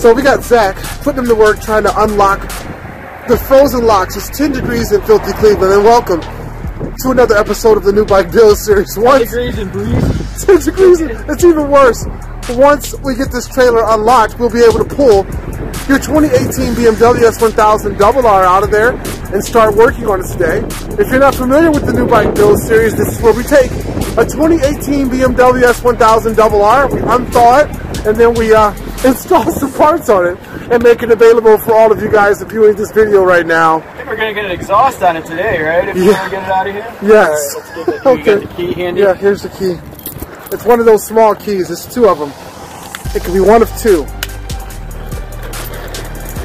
So we got Zack putting him to work trying to unlock the frozen locks. It's 10 degrees in filthy Cleveland, and welcome to another episode of the New Bike Build Series. 10 degrees and breeze. 10 degrees, it's even worse. Once we get this trailer unlocked, we'll be able to pull your 2018 BMW S1000RR out of there and start working on it today. If you're not familiar with the New Bike Build Series, this is where we take a 2018 BMW S1000RR, we unthaw it, and then we install some parts on it and make it available for all of you guys viewing this video right now. I think we're going to get an exhaust on it today, right? If you want to get it out of here? Yes. All right, let's get the, you got the key handy? Yeah, here's the key. It's one of those small keys. There's two of them. It can be one of two.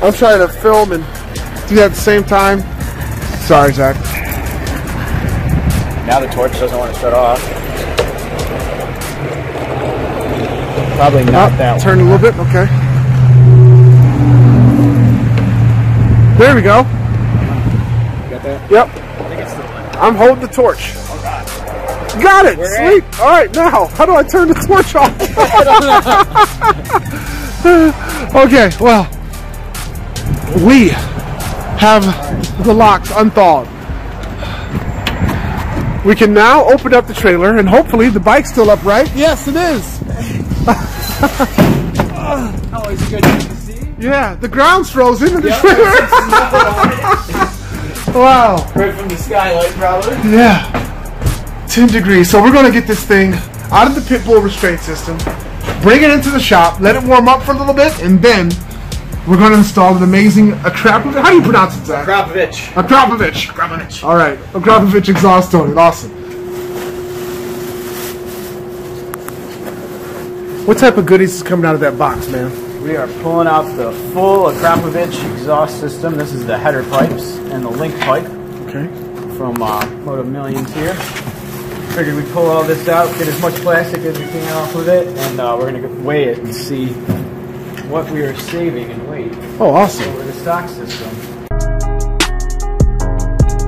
I'm trying to film and do that at the same time. Sorry, Zack. Now the torch doesn't want to shut off. Probably not that one. Turn a little bit, okay. There we go. You got that? Yep. I think it's still lit. I'm holding the torch. Oh, God. Got it! We're Sweet! in. Alright, now, how do I turn the torch off? Okay, well, we have the locks unthawed. We can now open up the trailer and hopefully the bike's still upright. Yes, it is! Oh, is it good to see? Yeah, the ground's frozen in the Yep. trailer. Wow. Right from the skylight, probably. Yeah. 10 degrees. So we're going to get this thing out of the pit bull restraint system, bring it into the shop, let it warm up for a little bit, and then we're going to install an amazing Akrapovic. How do you pronounce it, Zack? Akrapovic. Akrapovic. All right. Akrapovic exhaust on it. Awesome. What type of goodies is coming out of that box, man? We are pulling out the full Akrapovic exhaust system. This is the header pipes and the link pipe. Okay. From Motomillion here. Figured we'd pull all this out, get as much plastic as we can off of it, and we're going to weigh it and see what we are saving in weight. Oh, awesome. Over the stock system.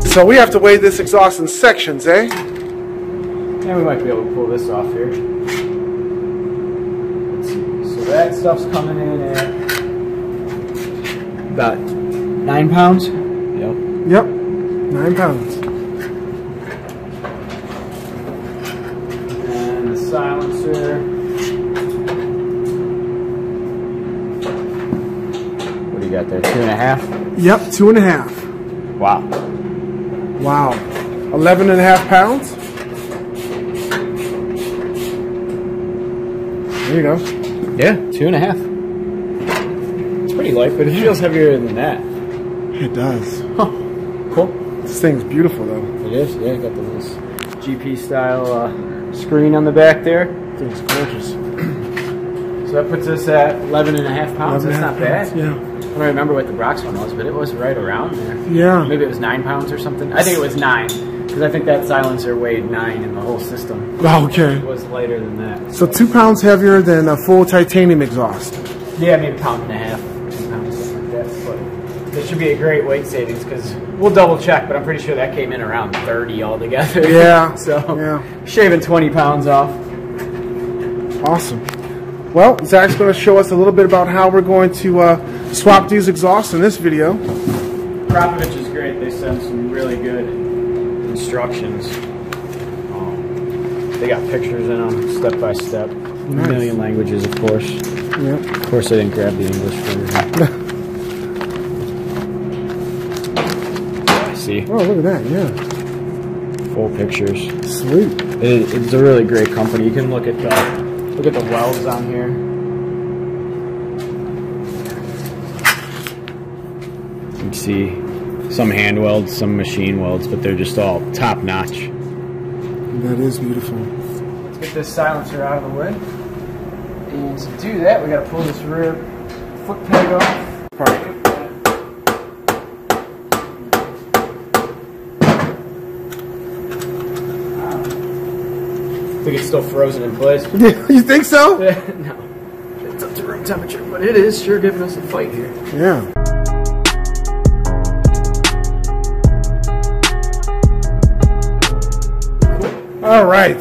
So we have to weigh this exhaust in sections, eh? And we might be able to pull this off here. Let's see. So that stuff's coming in at about 9 pounds. Yep. 9 pounds. And the silencer. What do you got there? 2.5? Yep, 2.5. Wow. Wow. 11.5 pounds. There you go. Yeah, 2.5. It's pretty light, but it feels heavier than that. It does. Huh. Cool. This thing's beautiful, though. It is, yeah. Got this GP style screen on the back there. It's gorgeous. So that puts us at 11.5 pounds. That's not bad. Yeah. I don't remember what the Brox one was, but it was right around there. Yeah. Maybe it was 9 pounds or something. I think it was 9, because I think that silencer weighed 9 in the whole system. Okay. It was lighter than that. So 2 pounds heavier than a full titanium exhaust. Yeah, maybe 1.5 pounds, 2 pounds, something like that. But it should be a great weight savings, because we'll double check, but I'm pretty sure that came in around 30 altogether. Yeah. So yeah. Shaving 20 pounds off. Awesome. Well, Zack's going to show us a little bit about how we're going to swap these exhausts in this video. Akrapovic is great. They send some really good instructions. They got pictures in them, step by step. Nice. A million languages, of course. Yep. Of course, I didn't grab the English version. See? Oh, look at that, yeah. Full pictures. Sweet. It's a really great company. You can look at the welds on here. You can see some hand welds, some machine welds, but they're just all top notch. That is beautiful. Let's get this silencer out of the way. And to do that, we got to pull this rear foot peg off. Perfect. I think it's still frozen in place. You think so? No. It's up to room temperature, but it is sure giving us a fight here. Yeah. All right.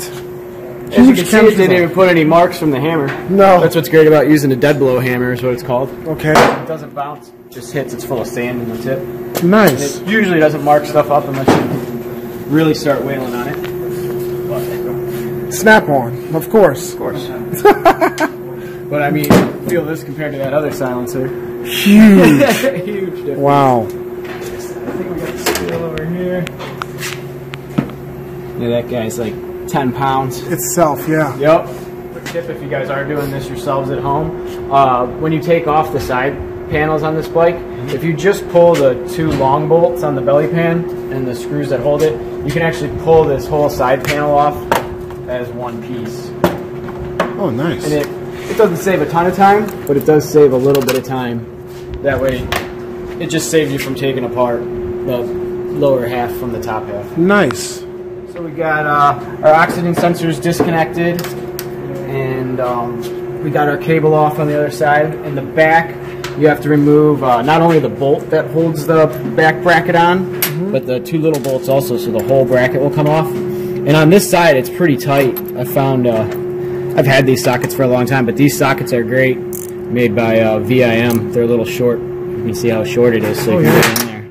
As you can see, it didn't even put any marks from the hammer. No. That's what's great about using a dead blow hammer is what it's called. Okay. It doesn't bounce, it just hits. It's full of sand in the tip. Nice. And it usually doesn't mark stuff up unless you really start wailing on it. Snap on, of course. Of course. But I mean, feel this compared to that other silencer. Huge. Huge difference. Wow. I think we got the steel over here. Yeah, that guy's like 10 pounds. Itself, yeah. Yep. Quick tip if you guys are doing this yourselves at home. When you take off the side panels on this bike, if you just pull the 2 long bolts on the belly pan and the screws that hold it, you can actually pull this whole side panel off as one piece. Oh, nice. And it doesn't save a ton of time, but it does save a little bit of time. That way, it just saves you from taking apart the lower half from the top half. Nice. So we got our oxygen sensors disconnected, and we got our cable off on the other side. In the back, you have to remove not only the bolt that holds the back bracket on, but the 2 little bolts also, so the whole bracket will come off. And on this side, it's pretty tight. I found, I've had these sockets for a long time, but these sockets are great, made by VIM. They're a little short. You can see how short it is, so you can get in there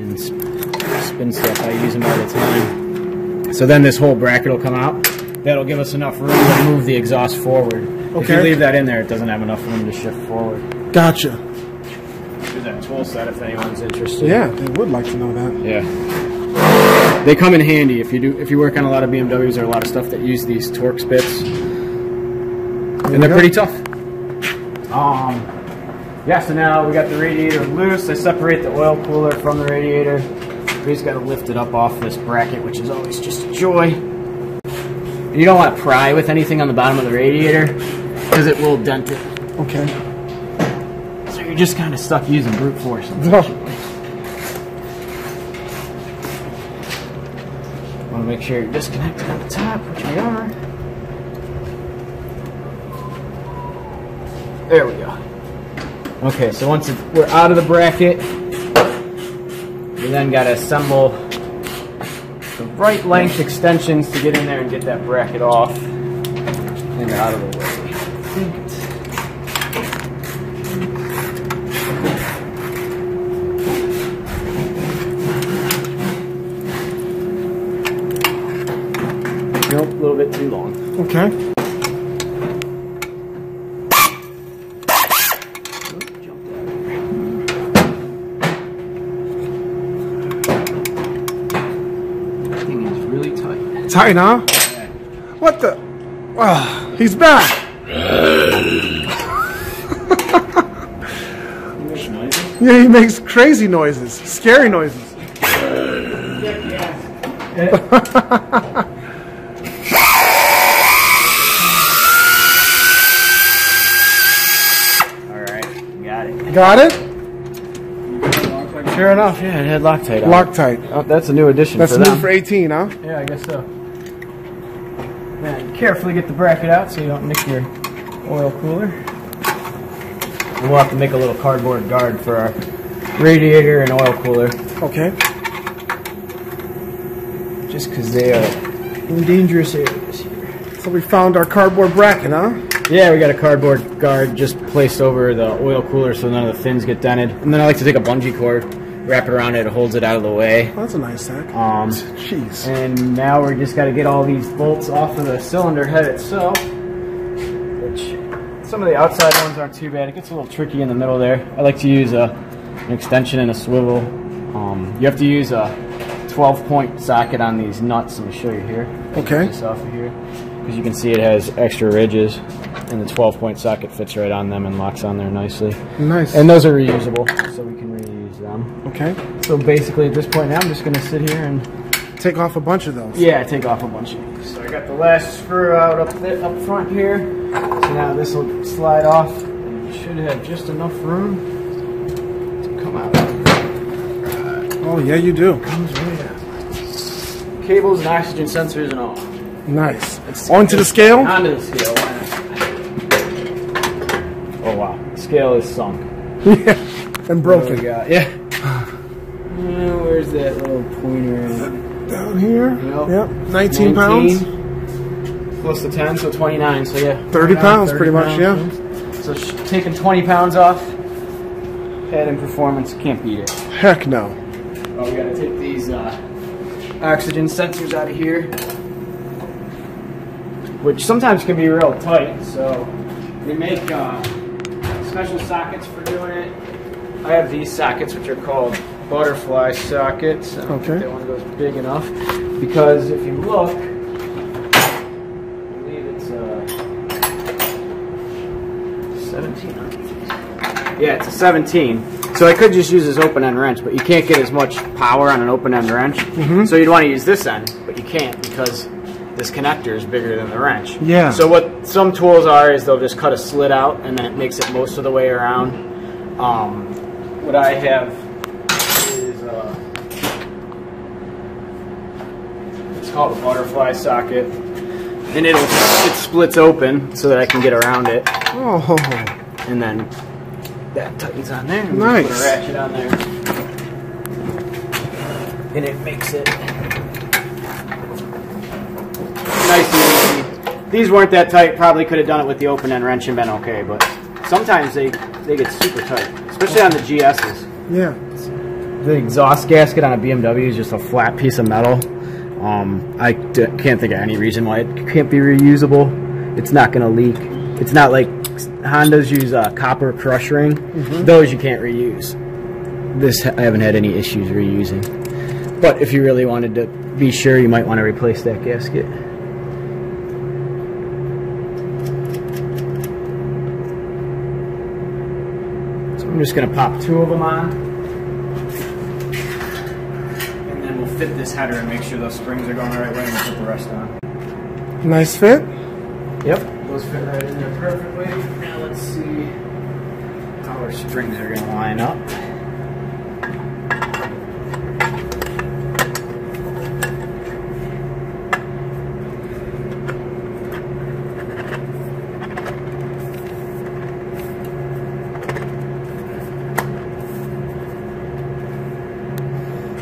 and spin stuff. I use them all the time. So then this whole bracket will come out. That'll give us enough room to move the exhaust forward. Okay. If you leave that in there, it doesn't have enough room to shift forward. Gotcha. There's that tool set if anyone's interested. Yeah, they would like to know that. Yeah. They come in handy if you work on a lot of BMWs or a lot of stuff that use these torque spits. And they're pretty tough. Yeah, so now we got the radiator loose. I separate the oil cooler from the radiator. We just got to lift it up off this bracket, which is always just a joy. And you don't want to pry with anything on the bottom of the radiator because it will dent it. Okay. So you're just kind of stuck using brute force. Want to make sure you're disconnected at the top, which we are. There we go. Okay, so once we're out of the bracket, we then got to assemble the right length extensions to get in there and get that bracket off and out of the way. Nope, a little bit too long. Okay. Tight, huh? Yeah. What the? He's back. He makes noises? Yeah, he makes crazy noises, scary noises. Alright, got it. Got it? Sure enough, yeah, it had Loctite on. Loctite. Oh, that's a new addition That's for new them. for 18, huh? Yeah, I guess so. Then carefully get the bracket out so you don't nick your oil cooler. And we'll have to make a little cardboard guard for our radiator and oil cooler. Okay. Just because they are in dangerous areas here. So we found our cardboard bracket, huh? Yeah, we got a cardboard guard just placed over the oil cooler so none of the fins get dented. And then I like to take a bungee cord, wrap it around it holds it out of the way. Oh, that's a nice sack. Jeez. And now we just got to get all these bolts off of the cylinder head itself, which some of the outside ones aren't too bad. It gets a little tricky in the middle there. I like to use an extension and a swivel. You have to use a 12-point socket on these nuts. Let me show you here. Okay. This off of here, because you can see it has extra ridges, and the 12-point socket fits right on them and locks on there nicely. Nice. And those are reusable, so we can reuse them. Okay. So basically, at this point now, I'm just going to sit here and take off a bunch of those. Yeah, take off a bunch of these. So I got the last screw out up front here. So now this will slide off. And you should have just enough room to come out. Oh yeah, you do. Comes right out. Cables and oxygen sensors and all. Nice. Onto the scale? Onto the scale. Oh wow, the scale is sunk. Yeah, and broken. Yeah. Where's that little pointer? Down here? Yep. Yep. 19 pounds. close to 10, so 29. So yeah, 30 pounds, pretty much, yeah. So taking 20 pounds off, adding performance, can't beat it. Heck no. Oh, we gotta take these oxygen sensors out of here, which sometimes can be real tight. So they make special sockets for doing it. I have these sockets, which are called butterfly sockets. I don't think that one goes big enough, because if you look, I believe it's 17. Yeah, it's a 17. So I could just use this open-end wrench, but you can't get as much power on an open-end wrench. So you'd want to use this end, but you can't because this connector is bigger than the wrench. Yeah. So what some tools are is they'll just cut a slit out, and then it makes it most of the way around. What I have is it's called a butterfly socket, and it splits open so that I can get around it. Oh. And then that tightens on there. And nice. Put a ratchet on there, and it makes it nice and easy. These weren't that tight. Probably could have done it with the open end wrench and been okay, but sometimes they get super tight, especially on the GSs. Yeah. The exhaust gasket on a BMW is just a flat piece of metal. I can't think of any reason why it can't be reusable. It's not going to leak. It's not like Hondas use copper crush ring. Those you can't reuse. This I haven't had any issues reusing. But if you really wanted to be sure, you might want to replace that gasket. So I'm just going to pop 2 of them on. And then we'll fit this header and make sure those springs are going the right way, and we'll put the rest on. Nice fit? Yep. Those fit right in there perfectly. Now let's see how our springs are going to line up.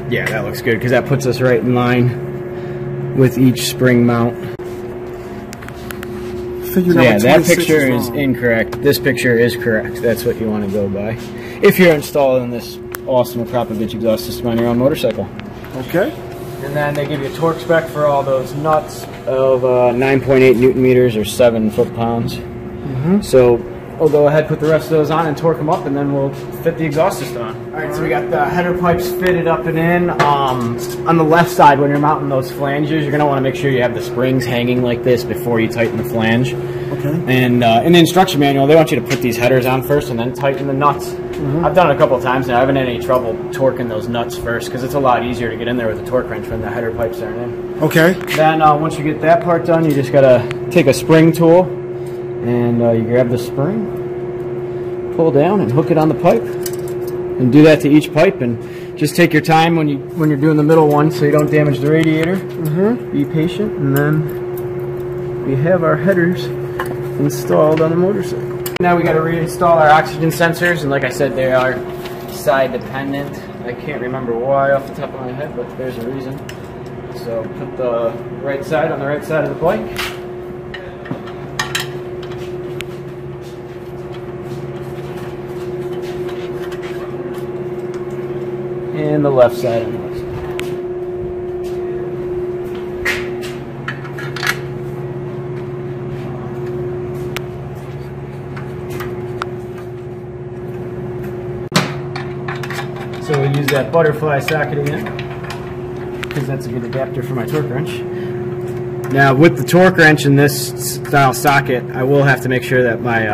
Yeah, that looks good because that puts us right in line with each spring mount. So yeah, that picture is incorrect. This picture is correct. That's what you want to go by if you're installing this awesome Akrapovic exhaust system on your own motorcycle. Okay. And then they give you a torque spec for all those nuts of 9.8 Newton meters or 7 foot-pounds. So I'll go ahead, put the rest of those on and torque them up, and then we'll fit the exhaust system on. Alright, so we got the header pipes fitted up and in. On the left side, when you're mounting those flanges, you're going to want to make sure you have the springs hanging like this before you tighten the flange. Okay. And in the instruction manual, they want you to put these headers on first and then tighten the nuts. I've done it a couple of times now. I haven't had any trouble torquing those nuts first because it's a lot easier to get in there with a torque wrench when the header pipes aren't in. Okay. Then once you get that part done, you just got to take a spring tool and you grab the spring, pull down and hook it on the pipe, and do that to each pipe, and just take your time when you're doing the middle one so you don't damage the radiator. Be patient, and then we have our headers installed on the motorcycle. Now we got to reinstall our oxygen sensors, and like I said, they are side dependent. I can't remember why off the top of my head, but there's a reason. So put the right side on the right side of the bike. And the left side on the left side. So we'll use that butterfly socket again, because that's a good adapter for my torque wrench. Now with the torque wrench in this style socket, I will have to make sure that my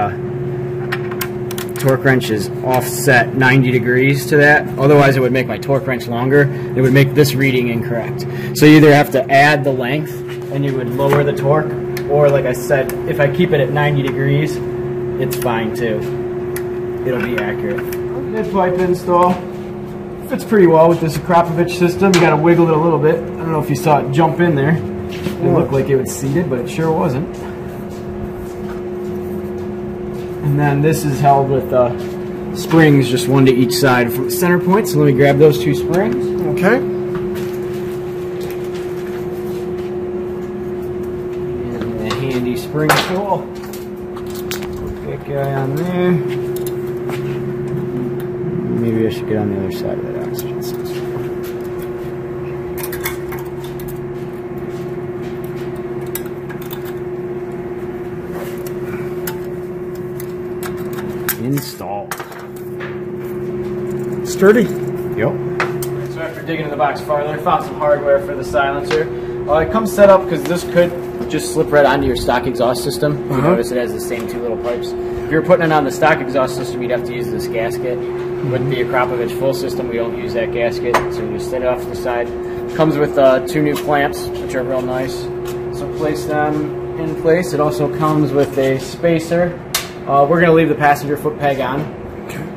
torque wrench is offset 90 degrees to that. Otherwise it would make my torque wrench longer. It would make this reading incorrect. So you either have to add the length and you would lower the torque, or like I said, if I keep it at 90 degrees, it's fine too. It'll be accurate. Mid pipe install. Fits pretty well with this Akrapovic system. You gotta wiggle it a little bit. I don't know if you saw it jump in there. It looked like it was seated, but it sure wasn't. And then this is held with springs, just one to each side from the center point. So let me grab those 2 springs. Okay. And the spring tool. Put that guy on there. Maybe I should get on the other side of that oxygen sensor. Installed. Sturdy. Yep. So after digging in the box farther, I found some hardware for the silencer. It comes set up because this could just slip right onto your stock exhaust system. You notice it has the same two little pipes. If you're putting it on the stock exhaust system, you'd have to use this gasket. With the Akrapovic full system, we don't use that gasket, so you just set it off to the side. Comes with 2 new clamps, which are real nice. So place them in place. It also comes with a spacer. We're going to leave the passenger foot peg on.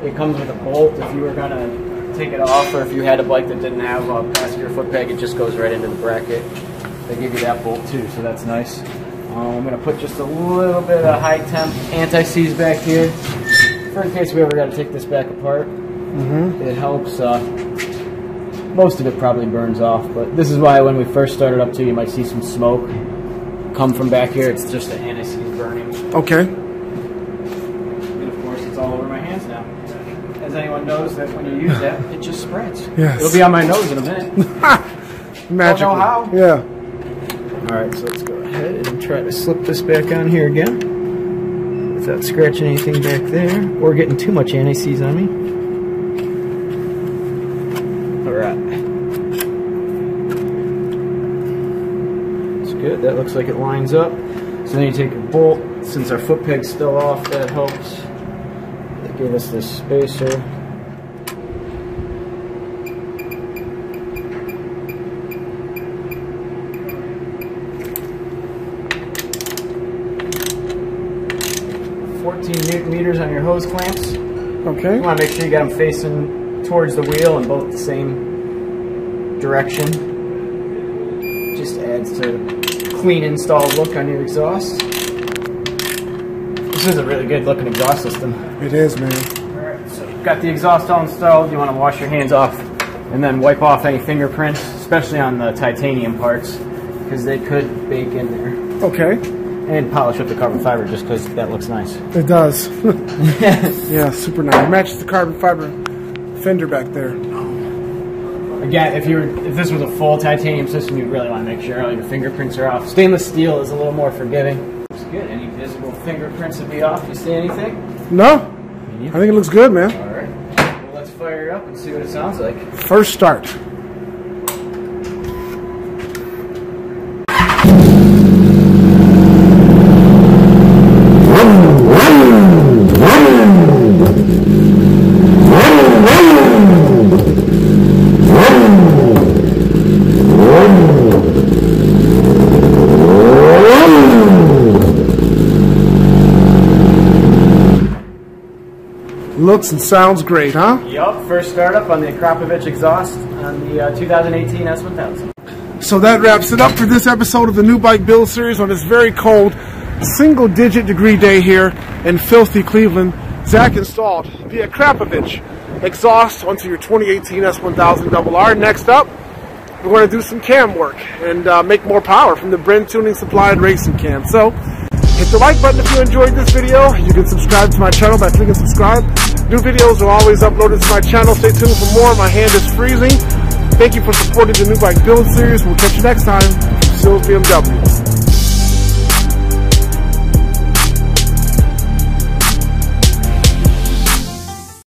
It comes with a bolt. If you were going to take it off, or if you had a bike that didn't have a passenger foot peg, it just goes right into the bracket. They give you that bolt too, so that's nice. I'm going to put just a little bit of high temp anti-seize back here, for in case we ever got to take this back apart. It helps. Most of it probably burns off, but this is why when we first started up too, you might see some smoke come from back here. It's just the anti-seize burning. Okay. And of course, it's all over my hands now. As anyone knows, that when you use that, it just spreads. Yes. It'll be on my nose in a minute. Magical. Don't know how. Yeah. Alright, so let's go ahead and try to slip this back on here again without scratching anything back there or getting too much anti-seize on me. Alright. That's good. That looks like it lines up. So then you take a bolt. Since our foot peg's still off, that helps. They gave us this spacer. Newton meters on your hose clamps. Okay. You want to make sure you got them facing towards the wheel and both the same direction. Just adds to a clean installed look on your exhaust. This is a really good looking exhaust system. It is, man. Alright, so you've got the exhaust all installed. You want to wash your hands off and then wipe off any fingerprints, especially on the titanium parts, because they could bake in there. Okay. And polish up the carbon fiber just because that looks nice. It does. Yeah, super nice. It matches the carbon fiber fender back there. Again, if this was a full titanium system, you'd really want to make sure all your fingerprints are off. Stainless steel is a little more forgiving. Looks good. Any visible fingerprints would be off. You see anything? No. I think it looks good, man. All right. Well, let's fire it up and see what it sounds like. First start. Looks and sounds great, huh? Yup, first startup on the Akrapovic exhaust on the 2018 S1000. So that wraps it up for this episode of the New Bike Build Series on this very cold, single-digit degree day here in filthy Cleveland. Zack installed the Akrapovic exhaust onto your 2018 S1000RR. Next up, we're going to do some cam work and make more power from the Brent Tuning supplied racing cam. So hit the like button if you enjoyed this video. You can subscribe to my channel by clicking subscribe. New videos are always uploaded to my channel. Stay tuned for more. My hand is freezing. Thank you for supporting the New Bike Build Series. We'll catch you next time. Sills BMW.